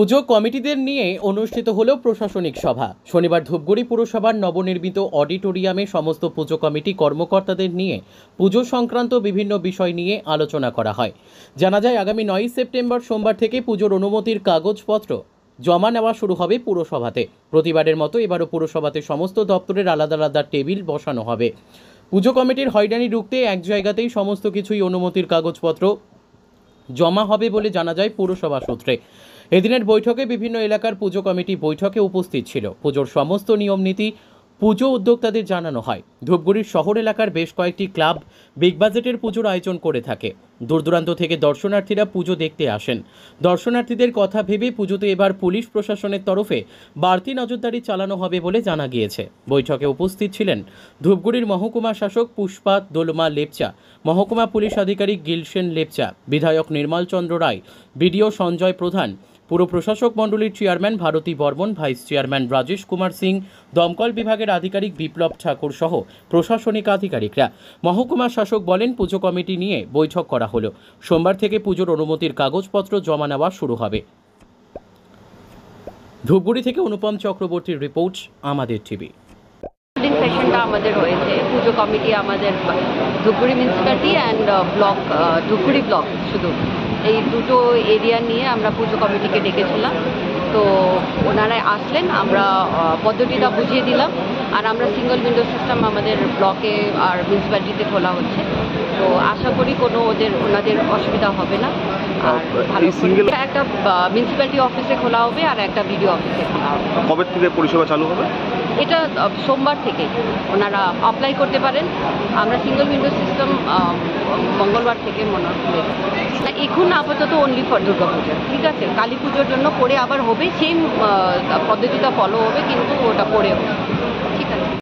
পুজো কমিটিদের নিয়ে অনুষ্ঠিত হলো প্রশাসনিক সভা। শনিবার ধূপগুড়ি পুরসভার নবনির্মিত অডিটোরিয়ামে সমস্ত পুজো কমিটি কর্মকর্তাদের নিয়ে পুজো সংক্রান্ত বিভিন্ন বিষয় নিয়ে আলোচনা করা হয়। জানা যায়, আগামী 9 সেপ্টেম্বর সোমবার থেকে পুজোর অনুমতির কাগজপত্র জমা নেওয়া শুরু হবে পুরসভাতে। প্রতিবারের মতো এবারও পুরসভাতে সমস্ত দপ্তরের আলাদা আলাদা টেবিল বসানো হবে। পুজো কমিটির হয়রানি রুখতে এক জায়গাতেই সমস্ত কিছুই অনুমতির কাগজপত্র জমা হবে বলে জানা যায় পুরসভা সূত্রে। এদিনের বৈঠকে বিভিন্ন এলাকার পুজো কমিটি বৈঠকে উপস্থিত ছিল। পুজোর সমস্ত নিয়ম নীতি পুজো উদ্যোক্তাদের জানানো হয়। ধূপগুড়ির শহর এলাকার বেশ কয়েকটি ক্লাব বিগ বাজেটের পুজোর আয়োজন করে থাকে। দূর দূরান্ত থেকে দর্শনার্থীরা পুজো দেখতে আসেন। দর্শনার্থীদের কথা ভেবে পুজোতে এবার পুলিশ প্রশাসনের তরফে বাড়তি নজরদারি চালানো হবে বলে জানা গিয়েছে। বৈঠকে উপস্থিত ছিলেন ধূপগুড়ির মহকুমা শাসক পুষ্পা দোলমা লেপচা, মহকুমা পুলিশ আধিকারিক গিলসেন লেপচা, বিধায়ক নির্মল চন্দ্র রায়, বিডিও সঞ্জয় প্রধান, পুর প্রশাসক মণ্ডলীর chairman Bharati Barman, vice chairman Rajesh Kumar Singh, দমকল বিভাগের আধিকারিক বিপ্লব ঠাকুর সহ প্রশাসনিক আধিকারিকরা। মহকুমা শাসক বলেন, পুজো কমিটি নিয়ে বৈঠক করা হলো। সোমবার থেকে পুজোর অনুমতির কাগজপত্র জমা নেওয়া শুরু হবে। ধূপগুড়ি থেকে অনুপম চক্রবর্তীর রিপোর্ট, আমাদের টিভি। সেশনটা আমাদের হয়েছে পুজো কমিটি, আমাদের Dhupguri municipality and block, Dhupguri block, শুধু এই দুটো এরিয়া নিয়ে আমরা পুজো কমিটিকে ডেকেছিলাম। তো ওনারা আসলেন, আমরা পদ্ধতিটা বুঝিয়ে দিলাম। আর আমরা সিঙ্গল উইন্ডো সিস্টেম আমাদের ব্লকে আর মিউনিসিপ্যালিটিতে খোলা হচ্ছে। তো আশা করি কোনো ওনাদের অসুবিধা হবে না। আর ভালো একটা মিউনিসিপ্যালিটি অফিসে খোলা হবে আর একটা বিডিও অফিসে খোলা হবে। কবে থেকে পরিষেবা চালু হবে? এটা সোমবার থেকে ওনারা অ্যাপ্লাই করতে পারেন। আমরা সিঙ্গল উইন্ডো সিস্টেম মঙ্গলবার থেকে মনে হয়। এখন আপাতত অনলি ফর দুর্গা পুজো, ঠিক আছে। কালী পুজোর জন্য পরে আবার হবে, সেম পদ্ধতিটা ফলো হবে, কিন্তু ওটা পরে হবে।